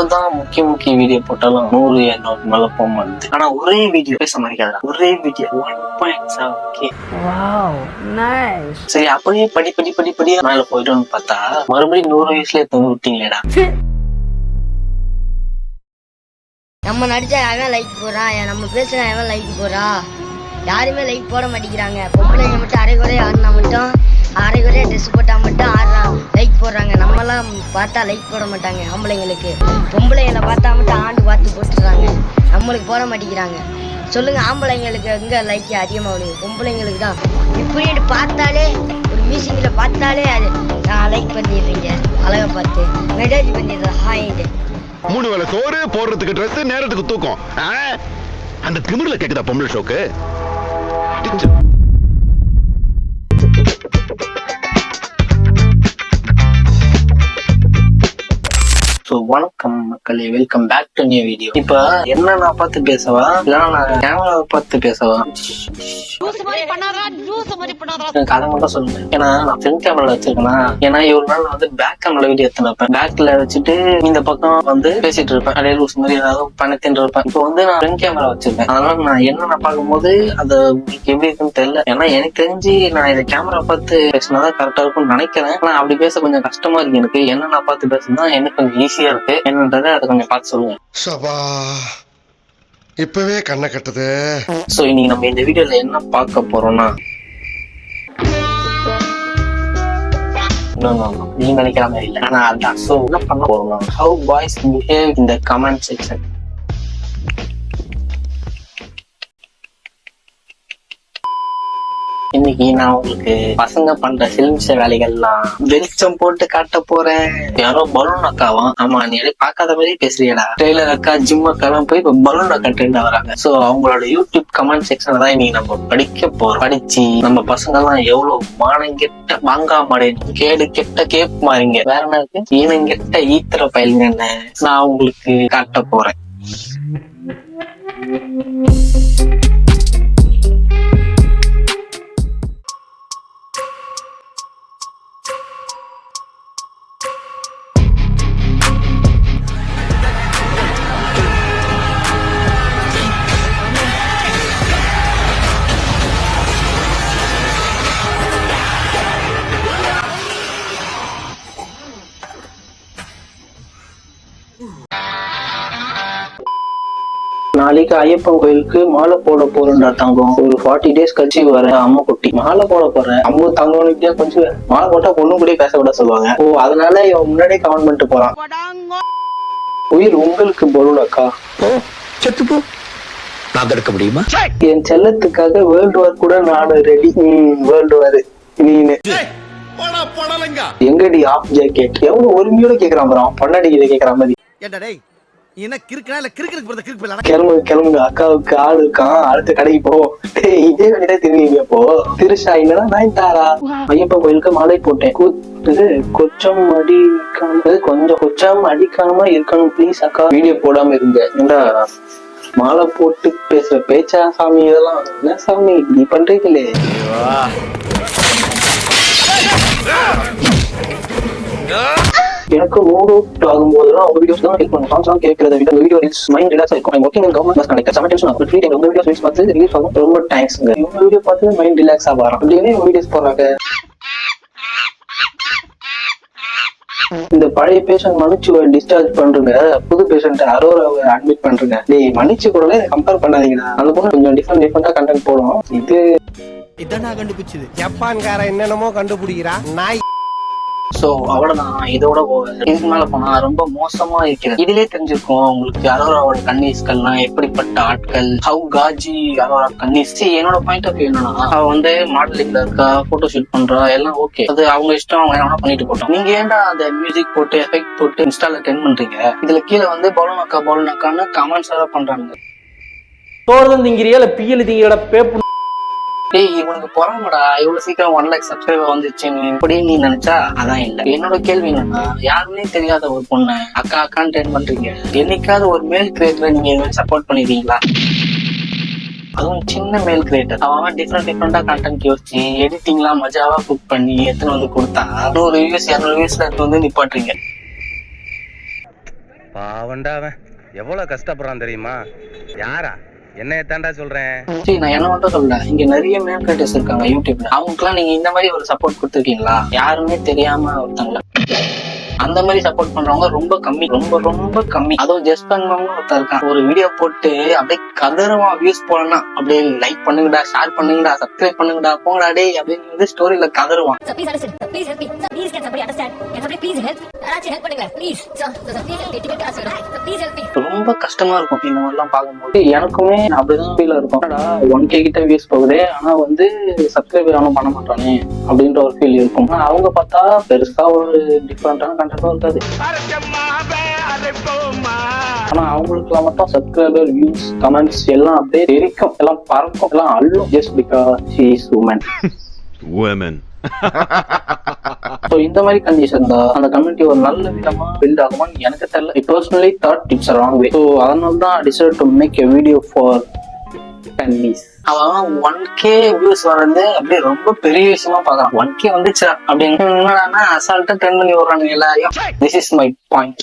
எவ்வளவுதான் முக்கிய வீடியோ போட்டாலும் 100 200 மேல போக மாட்டேது. ஆனா ஒரே வீடியோ பேச மாட்டேங்கிறா. ஒரே வீடியோ 1.7K. சரி, அப்படியே படிப்படியா மேல போயிட்டோம்னு பார்த்தா மறுபடியும் 100 வயசுல தந்து விட்டீங்களேடா. நம்ம நடிச்சா அவன் லைக் போறா, நம்ம பேசுனா அவன் லைக் போறா, யாருமே லைக் போட மாட்டேங்கிறாங்க. பொம்பளைங்க மட்டும் அரைகுறையா ஆடினா மட்டும், அரைகுறையா ட்ரெஸ் போட்டா மட்டும் ஆடுறான் லைக் போடுறாங்க. நம்மலாம் பார்த்தா லைக் போட மாட்டாங்க. ஆம்பளைங்களுக்கு பொம்பளைங்களை பார்த்தா மட்டும் ஆண்டு பார்த்து போட்டுறாங்க, நம்மளுக்கு போட மாட்டேங்கிறாங்க. சொல்லுங்க, ஆம்பளைங்களுக்கு எங்க லைக் அதிகமாக வருது? பொம்பளைங்களுக்கு தான். இப்படின்னு பார்த்தாலே ஒரு மியூசிக்கில் பார்த்தாலே அது லைக் பண்ணிடுறீங்க. அழகை பார்த்து மெசேஜ் பண்ணிடுற ஹாய்ட்டு. 3 வேளை சோறு போடுறதுக்கு ட்ரெஸ், நேரத்துக்கு தூக்கம். அந்த திமிர்ல கேக்குதா பொம்பளை ஷோக்கு? வணக்கம் மக்களே, welcome back to new video. இப்ப என்ன நான் பார்த்து பேசவா இல்ல நான் கேமராவை பார்த்து பேசவா? அதை மட்டும் சொல்லுங்க. ஏன்னா நான் ஃப்ரண்ட் கேமரா வச்சிருக்கேன்னா, ஏன்னா இவ்வளவு நாள் நான் வந்து பேக் கேமரா வீடியோ எடுத்துனப்பேன். பேக்ல வச்சுட்டு இந்த பக்கம் வந்து பேசிட்டு இருப்பேன், அப்படியே லூஸ் மாதிரி ஏதாவது பண்ணிட்டு இருப்பேன். இப்போ வந்து நான் ஃப்ரண்ட் கேமரா வச்சிருக்கேன். அதனால நான் என்ன பார்க்கும்போது அது உங்களுக்கு எப்படி இருக்குன்னு தெரியல. ஏன்னா எனக்கு தெரிஞ்சு நான் இந்த கேமரா பார்த்து பேசினாதான் கரெக்டா இருக்கும்னு நினைக்கிறேன். ஆனா அப்படி பேச கொஞ்சம் கஷ்டமா இருக்கு எனக்கு. என்ன நான் பார்த்து பேசுனா எனக்கு கொஞ்சம் ஈஸியா இருக்கு. என்னன்றதை அதை கொஞ்சம் பார்த்து சொல்லுங்க. இப்பவே கண்ணை கட்டுது. சோ இன்னைக்கு நம்ம இந்த வீடியோல என்ன பார்க்க போறோம்னா, நீங்க நினைக்கிற மாதிரி இல்ல, ஆனா அதான். சோ என்ன பண்ண போறோம்னா, how boys behave in the comment section. இன்னைக்கு நான் உங்களுக்கு பசங்க பண்ற சிலிம்ச வேலைகள்லாம் வெளிச்சம் போட்டு காட்ட போறேன். யாரோ பலூன் அக்காவா? ஆமா, நீ பார்க்காத மாதிரி பேசுறியடா. டெய்லர் அக்கா, ஜிம் அக்காலாம் போய் இப்ப பலூன் அக்கா ட்ரெண்ட் வராங்க. சோ அவங்களோட யூடியூப் கமெண்ட் செக்ஷன்ல தான் இன்னைக்கு நம்ம படிக்க போறோம். படிச்சு நம்ம பசங்க எல்லாம் எவ்வளவு மானங்கெட்ட மாங்கா மாடேன், கேடு கெட்ட கேப் மாறிங்க, வேற என்ன இருக்கு, ஈனங்கெட்ட ஈத்திர பயிலுங்கன்னு நான் உங்களுக்கு காட்ட போறேன். நாளைக்கு ஐயப்பன் கோயிலுக்கு மாலை போட போறேன்டா தங்கம். ஒரு 40 days கழிச்சு வர அம்மா குட்டி மாலை போட போறேன். அம்மா தங்கம்னு கொஞ்சம் மாலை போட்டா பொண்ணு கூட பேச விட சொல்லுவாங்க. ஓ, அதனால இவன் முன்னாடியே கமெண்ட் பண்ணிட்டு போறான். உயிர் உங்களுக்கு பலூன் அக்கா. செத்துப்போ நான் தடுக்க முடியுமா? என் செல்லத்துக்காக வேர்ல்டு வார் கூட நானும் ரெடி. வேர்ல்டு வார் நீனு எங்கடி ஆஃப் ஜாக்கெட்? எவ்வளவு ஒருமையோட கேக்குறான் பாரு, பொண்ணாடிக்கிட்ட கேக்குற மாதிரி. கிளம்புங்க, அக்காவுக்கு ஆள் இருக்கான், அடுத்த கடைக்கு போ. இதே வேண்டியதா திரும்பி போ. திருஷா இல்லைன்னா நான் தாரா. ஐயப்பன் கோயிலுக்கு மாலை போட்டேன். கொஞ்சம் அடிக்காம இருக்கணும் ப்ளீஸ் அக்கா. வீடியோ போடாம இருங்க. ஏண்டா மாலை போட்டு பேசுற பேச்சா சாமி? இதெல்லாம் என்ன சாமி இப்படி பண்றீங்களே? எனக்கு மூட் அவுட் ஆகும்போதெல்லாம் உங்க வீடியோஸ் தான் ஹெல்ப் பண்ணும். சாங்ஸ் கேட்கறத விட வீடியோ ரீல்ஸ் மைண்ட் ரிலாக்ஸ் ஆகும். I working in government bus connect. Sometimes நான் ஃப்ரீ டைம் உங்க வீடியோஸ் ரீல்ஸ் பார்த்து ரிலீஸ் ஆகும். ரொம்ப தேங்க்ஸ்ங்க. உங்க வீடியோ பார்த்து மைண்ட் ரிலாக்ஸ் ஆவாராம் அப்படின்னு வீடியோஸ் போடுறாங்க. இந்த பழைய பேஷண்ட் மன்னிச்சு டிஸ்சார்ஜ் பண்றீங்க, புது பேஷண்ட் அரோராவை அட்மிட் பண்றீங்க. டேய் மன்னிச்சு கூட கம்பேர் பண்ணாதீங்கடா. அந்த பொண்ணு கொஞ்சம் டிஃபரெண்டா கண்டென்ட் போடும். இதான் நான் கண்டுபிடிச்சது. ஜப்பான்கார என்னென்னமோ கண்டுபிடிக்கிறா நாய். சோ அவ்வளவுதான், இதோட இதுக்கு மேல போனா ரொம்ப மோசமா இருக்கிறது. இதுலயே தெரிஞ்சிருக்கும் உங்களுக்கு அரோராவோட கன்னிஸ்கள்லாம் எப்படிப்பட்ட ஆட்கள். ஹவு காஜி அரோரா கன்னிஸ். என்னோட பாயிண்ட் ஆஃப் வியூ என்னன்னா, அவ வந்து மாடலிங்ல இருக்கா, போட்டோ ஷூட் பண்றா, எல்லாம் ஓகே, அது அவங்க இஷ்டம், அவங்க என்ன பண்ணிட்டு போட்டோம். நீங்க ஏன்டா அந்த மியூசிக் போட்டு எஃபெக்ட் போட்டு இன்ஸ்டால ட்ரெண்ட் பண்றீங்க? இதுல கீழே வந்து பலூன் அக்கான்னு கமெண்ட்ஸ் எல்லாம் பண்றாங்க. தோர்தம் திங்கிறியா இல்ல பியல் திங்கிற பேப்பு? டேய் இவனுக்கு பொறாமடா, இவ்வளவு சீக்கிரம் 1 lakh சப்ஸ்கிரைபர் வந்துச்சுன்னு அப்படின்னு நீ நினைச்சா அதான் இல்ல. என்னோட கேள்வி என்னன்னா, யாருன்னே தெரியாத ஒரு பொண்ணை அக்கா அக்கான்னு ட்ரெண்ட் பண்றீங்க. என்னைக்காவது ஒரு மேல் கிரியேட்டரை நீங்க சப்போர்ட் பண்ணிருக்கீங்களா? அதுவும் சின்ன மேல் கிரியேட்டர். அவன் டிஃப்ரெண்டா கண்டென்ட் யோசிச்சு எடிட்டிங்லாம் மஜாவா குக் பண்ணி எடுத்துன்னு வந்து கொடுத்தா 100 views 200 viewsல எடுத்து வந்து நிப்பாட்டுறீங்க. பாவண்டா அவன் எவ்வளவு கஷ்டப்படுறான் தெரியுமா? யாரா என்னைய தாண்டா சொல்றேன். சரி, நான் என்ன மட்டும் சொல்றேன், இங்க நிறைய மேல் கிரியேட்டர்ஸ் இருக்காங்க யூடியூப்ல. அவங்களுக்குலாம் நீங்க இந்த மாதிரி ஒரு சப்போர்ட் கொடுத்துருக்கீங்களா? யாருமே தெரியாம ஒருத்தங்கள அந்த மாதிரி சப்போர்ட் பண்றவங்க ரொம்ப கம்மி, ரொம்ப ரொம்ப கம்மி. அதுவும் ஜஸ்ட் பண்ணவங்க ஒருத்தர் இருக்கான், ஒரு வீடியோ போட்டு அப்படியே கதருவான், வியூஸ் போலன்னா அப்படியே லைக் பண்ணுங்கடா, ஷேர் பண்ணுங்கடா, சப்ஸ்கிரைப் பண்ணுங்கடா, போங்கடா டே அப்படின்னு ஸ்டோரியில கதருவான். ரொம்ப கஷ்டமா இருக்கும் இந்த மாதிரிலாம் பார்க்கும்போது. எனக்குமே அப்படிதான் ஃபீல் இருக்கும். 1K கிட்ட வியூஸ் போகுது, ஆனா வந்து சப்ஸ்கிரைபர் அவனும் பண்ண மாட்டானே அப்படின்ற ஒரு ஃபீல் இருக்கும். ஆனா அவங்க பார்த்தா பெருசா ஒரு டிஃப்ரெண்டான கண்டென்ட்டும் இருக்காது. ஆனா அவங்களுக்குலாம் மட்டும் சப்ஸ்கிரைபர், வியூஸ், கமெண்ட்ஸ் எல்லாம் அப்படியே தெரிக்கும், எல்லாம் பறக்கும், எல்லாம் அள்ளும். Just because she is woman. So, இந்த மாதிரி கண்டிஷன் தான் அந்த கம்யூனிட்டி ஒரு நல்ல விதமா பில்ட் ஆகுமான்னு எனக்கு தெரியல. I personally thought it's a wrong way. So அதனால தான் I decided to make a video for Kannis. அவன் 1K வியூஸ் வர்றது அப்படியே ரொம்ப பெரிய விஷயமா பாக்குறான். 1K வந்துச்சா அப்படின்னு என்னன்னா அசால்ட்டா ட்ரெண்ட் பண்ணி விடுறாங்க எல்லாரையும். This is my point.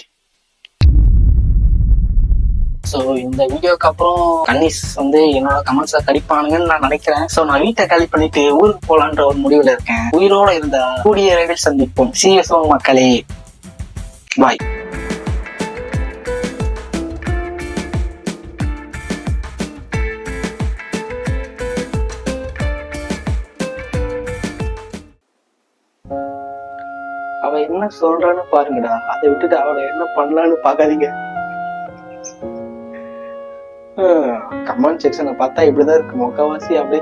So இந்த வீடியோக்கு அப்புறம் கன்னிஸ் வந்து என்னோட கமெண்ட்ஸை கடிப்பானுங்கன்னு நான் நினைக்கிறேன். ஸோ நான் வீட்டை காலி பண்ணிட்டு ஊருக்கு போலான்ற ஒரு முடிவுல இருக்கேன். உயிரோட இருந்த கூடிய விரைவில் சந்திப்போம். சிஎஸ்ஓ மக்களே, பாய். அவ என்ன சொல்றான்னு பாருங்கடா, அதை விட்டுட்டு அவளை என்ன பண்ணலான்னு பாக்காதீங்க. கமெண்ட் செக்ஷனை பார்த்தா இப்படிதான் இருக்கு முக்காவாசி அப்படியே.